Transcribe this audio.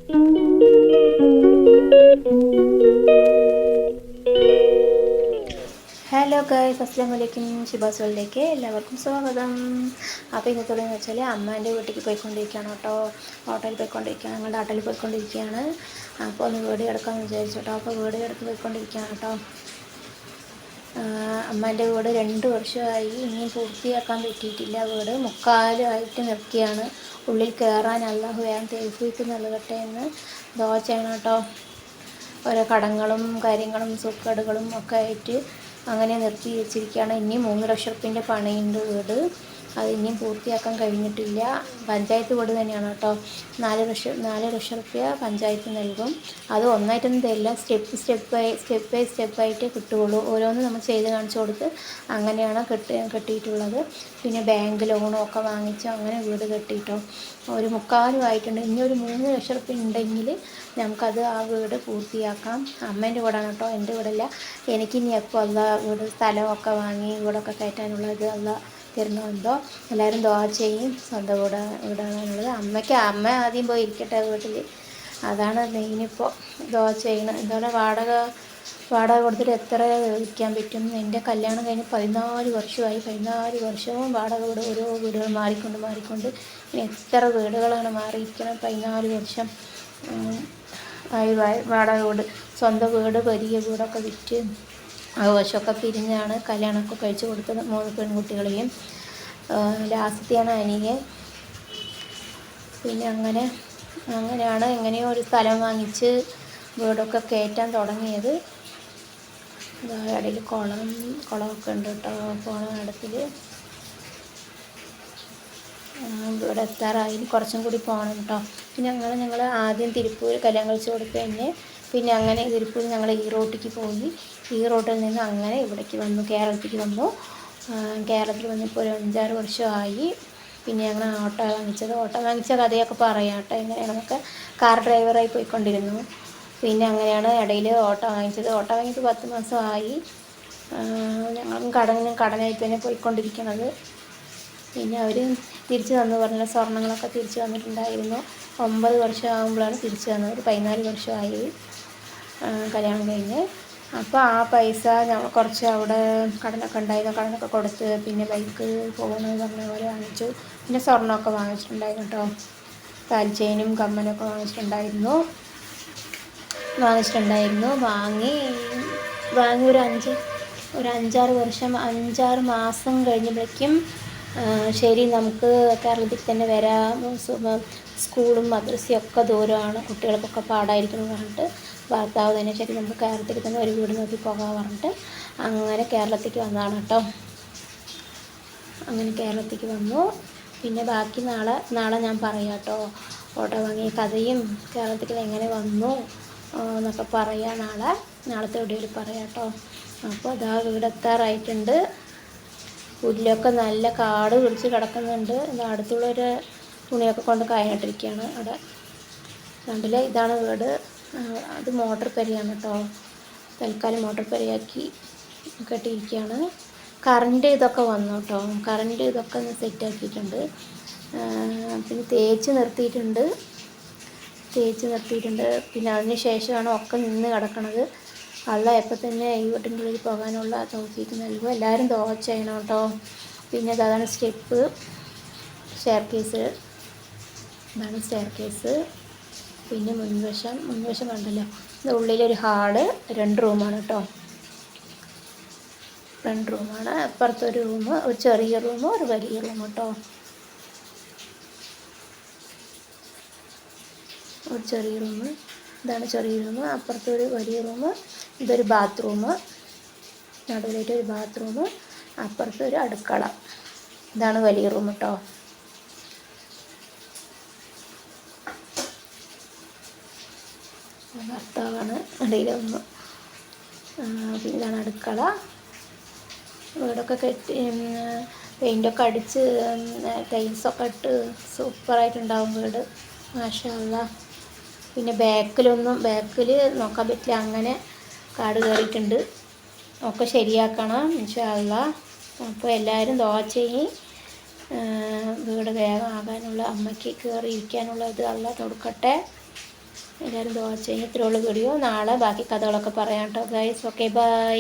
Hello guys, അസ്സലാമു അലൈക്കും. ഷിബാസ് വേൾഡിലേക്ക് എല്ലാവർക്കും സ്വാഗതം. അപ്പോൾ ഇന്നത്തേതെന്ന് വെച്ചാൽ അമ്മേൻ്റെ വീട്ടിലേക്ക് പോയിക്കൊണ്ടിരിക്കുകയാണ് കേട്ടോ. ഹോട്ടലിൽ പോയിക്കൊണ്ടിരിക്കുകയാണ്, ഞങ്ങളുടെ ഹോട്ടലിൽ പോയിക്കൊണ്ടിരിക്കുകയാണ്. അപ്പോൾ ഒന്ന് വീഡിയോ എടുക്കാമെന്ന് വിചാരിച്ചു കേട്ടോ. അപ്പോൾ വീഡിയോ എടുത്ത് പോയിക്കൊണ്ടിരിക്കുകയാണ് കേട്ടോ. അമ്മേൻ്റെ വീട് 2 വർഷമായി, ഇനിയും പൂർത്തിയാക്കാൻ പറ്റിയിട്ടില്ല. വീട് മുക്കാലായിട്ട് നിർത്തിയാണ്. ഉള്ളിൽ കയറാൻ അല്ലാഹു വേഗം തൗഫീഖ് നൽകട്ടെ എന്ന് ദുആ ചെയ്യണം കേട്ടോ. ഓരോ കടങ്ങളും കാര്യങ്ങളും സുക്കേടുകളും ഒക്കെ ആയിട്ട് അങ്ങനെ നിർത്തി വെച്ചിരിക്കുകയാണ്. ഇനിയും 3 ലക്ഷം റുപ്യൻ്റെ പണിയുണ്ട് വീട്. അത് ഇനിയും പൂർത്തിയാക്കാൻ കഴിഞ്ഞിട്ടില്ല. പഞ്ചായത്ത് വീട് തന്നെയാണ് കേട്ടോ. 4 ലക്ഷം റുപ്യ പഞ്ചായത്ത് നൽകും. അത് ഒന്നായിട്ടൊന്നും തരില്ല, സ്റ്റെപ്പായിട്ട് കിട്ടുകയുള്ളൂ. ഓരോന്നും നമ്മൾ ചെയ്ത് കാണിച്ചു കൊടുത്ത് അങ്ങനെയാണ് കെട്ടിയിട്ടുള്ളത്. പിന്നെ ബാങ്ക് ലോണും ഒക്കെ വാങ്ങിച്ച് അങ്ങനെ വീട് കെട്ടിയിട്ടോ. ഒരു മുക്കാലുമായിട്ടുണ്ട്. ഇനി ഒരു 3 ലക്ഷം റുപ്യ ഉണ്ടെങ്കിൽ നമുക്കത് ആ വീട് പൂർത്തിയാക്കാം. അമ്മേൻ്റെ വീടാണ് കേട്ടോ, എൻ്റെ വീടല്ല. എനിക്കിനി എപ്പോൾ ഉള്ള വീട് സ്ഥലമൊക്കെ വാങ്ങി വീടൊക്കെ കയറ്റാനുള്ളത് ഉള്ള തരുന്നുണ്ടോ. എല്ലാവരും ദുആ ചെയ്യും. സ്വന്തം വീടാണെന്നുള്ളത്. അമ്മ ആദ്യം പോയി ഇരിക്കട്ടെ വീട്ടിൽ, അതാണ് മെയിനിപ്പോൾ ദുആ ചെയ്യണം. എന്താണ് വാടക കൊടുത്തിട്ട് എത്ര വിൽക്കാൻ പറ്റും. എൻ്റെ കല്യാണം കഴിഞ്ഞ് 14 വർഷമായി. 14 വർഷവും വാടക വീട്, ഓരോ വീടുകൾ മാറിക്കൊണ്ട് ഇനി എത്ര വീടുകളാണ് മാറിയിരിക്കുന്നത്. 14 വർഷം ആയി വാടക വീട്. സ്വന്തം വീട്, വലിയ വീടൊക്കെ വിറ്റ് ആഘോഷമൊക്കെ പിരിഞ്ഞാണ് കല്യാണമൊക്കെ കഴിച്ച് കൊടുത്തത് 3 പെൺകുട്ടികളെയും. ലാസ്റ്റത്തെയാണ് അനിയെ. പിന്നെ അങ്ങനെയാണ് എങ്ങനെയോ ഒരു സ്ഥലം വാങ്ങിച്ച് വീടൊക്കെ കയറ്റാൻ തുടങ്ങിയത്. ഇടയിൽ കുളമൊക്കെ ഉണ്ട് കേട്ടോ. പോണ ഇടത്തിൽ ഇവിടെ എത്താറായി, കുറച്ചും കൂടി പോകണം കേട്ടോ. പിന്നെ ഞങ്ങൾ ആദ്യം തിരുപ്പൂർ കല്യാണം കഴിച്ച് കൊടുത്ത് പിന്നെ അങ്ങനെ തിരുപ്പൂർ ഞങ്ങൾ ഈറോട്ടിലേക്ക് പോയി. ഈറോട്ടിൽ നിന്ന് അങ്ങനെ ഇവിടേക്ക് വന്നു, കേരളത്തിലേക്ക് വന്നു. കേരളത്തിൽ വന്നപ്പോൾ ഒരു 5-6 വർഷമായി. പിന്നെ ഞങ്ങൾ ഓട്ടോ വാങ്ങിച്ച കഥയൊക്കെ പറയാം കേട്ടോ. എങ്ങനെയാണെന്നൊക്കെ കാർ ഡ്രൈവറായി പോയിക്കൊണ്ടിരുന്നു. പിന്നെ അങ്ങനെയാണ് ഇടയിൽ ഓട്ടോ വാങ്ങിച്ചത് 10 മാസമായി. ഞങ്ങളും കടനായിട്ട് തന്നെ പോയിക്കൊണ്ടിരിക്കുന്നത്. പിന്നെ അവർ തിരിച്ചു തന്നു പറഞ്ഞ സ്വർണ്ണങ്ങളൊക്കെ തിരിച്ചു തന്നിട്ടുണ്ടായിരുന്നു. 9 വർഷം ആകുമ്പോഴാണ് തിരിച്ചു തന്നത്. ഒരു 14 വർഷമായി കല്യാണം കഴിഞ്ഞ്. അപ്പോൾ ആ പൈസ കുറച്ച് അവിടെ കടനൊക്കെ ഉണ്ടായിരുന്നു, കടനൊക്കെ കൊടുത്ത് പിന്നെ ബൈക്ക് പോകണമെന്ന് പറഞ്ഞ പോലെ വാങ്ങിച്ചു. പിന്നെ സ്വർണ്ണമൊക്കെ വാങ്ങിച്ചിട്ടുണ്ടായിരുന്നു കേട്ടോ. താലിച്ചെയിനും കമ്മലൊക്കെ വാങ്ങിച്ചിട്ടുണ്ടായിരുന്നു. വാങ്ങി ഒരു 5-6 മാസം കഴിഞ്ഞപ്പോഴേക്കും ശരി നമുക്ക് കേരളത്തിൽ തന്നെ വരാം, സ്കൂളും മദ്രസയും ഒക്കെ ദൂരമാണ്, കുട്ടികൾക്കൊക്കെ പാടായിരിക്കും എന്ന് പറഞ്ഞിട്ട് ഭർത്താവ് തന്നെ ശരി നമുക്ക് കേരളത്തിൽ തന്നെ ഒരു വീട് നോക്കി പോകാൻ പറഞ്ഞിട്ട് അങ്ങനെ കേരളത്തിലേക്ക് വന്നതാണ് കേട്ടോ. അങ്ങനെ കേരളത്തിലേക്ക് വന്നു. പിന്നെ ബാക്കി നാളെ ഞാൻ പറയാം കേട്ടോ. ഓട്ടോ വാങ്ങിയ കഥയും കേരളത്തിൽ എങ്ങനെ വന്നു എന്നൊക്കെ പറയാം നാളത്തെ വീഡിയോയിൽ പറയാം കേട്ടോ. അപ്പോൾ അതാ വീടെത്താറായിട്ടുണ്ട്. പുല്ലൊക്കെ നല്ല കാട് പിടിച്ച് കിടക്കുന്നുണ്ട്. അടുത്തുള്ളൊരു തുണിയൊക്കെ കൊണ്ട് കഴിഞ്ഞിട്ടിരിക്കുകയാണ് അവിടെ. കണ്ടില്ലേ, ഇതാണ് വീട്. അത് മോട്ടർ പെരയാണ് കേട്ടോ. തൽക്കാലം മോട്ടർ പെരയാക്കി കെട്ടിയിരിക്കുകയാണ്. കറണ്ട് ഇതൊക്കെ വന്നു കേട്ടോ. കറണ്ട് ഇതൊക്കെ ഒന്ന് സെറ്റാക്കിയിട്ടുണ്ട്. പിന്നെ തേച്ച് നിർത്തിയിട്ടുണ്ട്. പിന്നെ അതിന് ശേഷമാണ് ഒക്കെ നിന്ന് കിടക്കണത്. അള്ളാഹ് എപ്പോൾ തന്നെ ഈ വീട്ടിൻ്റെ ഉള്ളിൽ പോകാനുള്ള തൗഫീഖ് നൽകും. എല്ലാവരും ദുആ ചെയ്യണം കേട്ടോ. പിന്നെ അതാണ് സ്റ്റെയർ കേസ്. പിന്നെ മുൻവശം കണ്ടല്ലോ, ഇത് ഉള്ളിലൊരു ഹാള്, 2 റൂമാണ് കേട്ടോ. 2 റൂമാണ്. അപ്പുറത്തൊരു റൂം, ഒരു ചെറിയ റൂം, ഒരു വലിയ റൂം കേട്ടോ. ഒരു ചെറിയ റൂം, ഇതാണ് ചെറിയ റൂം. അപ്പുറത്തൊരു വലിയ റൂം. ഇതൊരു ബാത്റൂം, നടുവിലായിട്ടൊരു ബാത്റൂം, അപ്പുറത്തൊരു അടുക്കള. ഇതാണ് വലിയ റൂം കേട്ടോ. ഭർത്താവാണ് ഇടയിൽ ഒന്ന്. പിന്നെ ഇതാണ് അടുക്കള. വീടൊക്കെ കെട്ടി പെയിൻ്റൊക്കെ അടിച്ച് ടൈൽസൊക്കെ ഇട്ട് സൂപ്പറായിട്ടുണ്ടാവും വീട്, മാഷാ അല്ലാഹ്. പിന്നെ ബാക്കിൽ നോക്കാൻ പറ്റില്ല, അങ്ങനെ കാട് കയറിയിട്ടുണ്ട്. ഒക്കെ ശരിയാക്കണം ഇൻഷാ അല്ലാഹ്. അപ്പോൾ എല്ലാവരും ദുആ ചെയ്യും. വീട് വേഗം ആകാനുള്ള, അമ്മയ്ക്ക് കയറി ഇരിക്കാനുള്ള ഇത് അല്ലാഹ് കൊടുക്കട്ടെ. എല്ലാവരും ദുആ ചെയ്യും. ഇത്രയുള്ള വീഡിയോ. നാളെ ബാക്കി കഥകളൊക്കെ പറയാം കേട്ടോ ഗൈസ്. Okay bye.